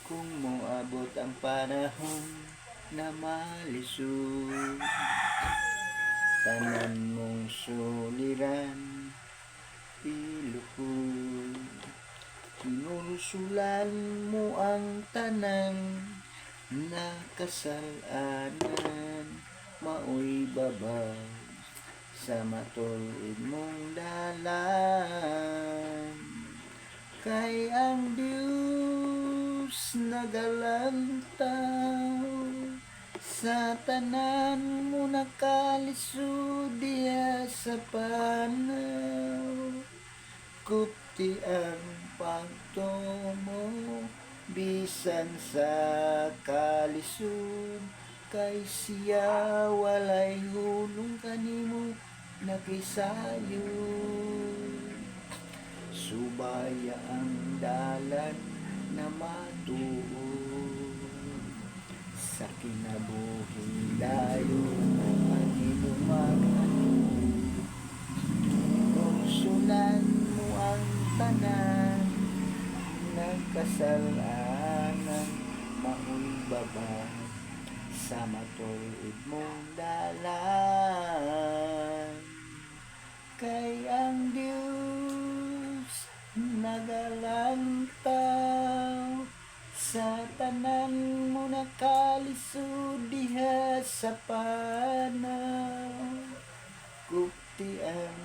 Kung moabot ang panahon na malisod, tanan mong suliran, iluhod. Kinulsulan mo ang tanan na kasalanan, maoy babag sa matulid mong dalan. Kay ang Diyos nagalantaw sa tanan mo nakalisod diya sa panaw. Kupti ang pagtumo bisan sa kalisod, kay siya walay hulong kanimo nakisayod. Subaya ang dalan na matuod sa kinabuhing dayon ang inuman Nungsunan mo ang tanan ng kasalanan, maoy babag sa matulid mong dalan. Kay ang Diyos nagalantaw sa tanan mo nakalisod diha sa panaw. Kupti ang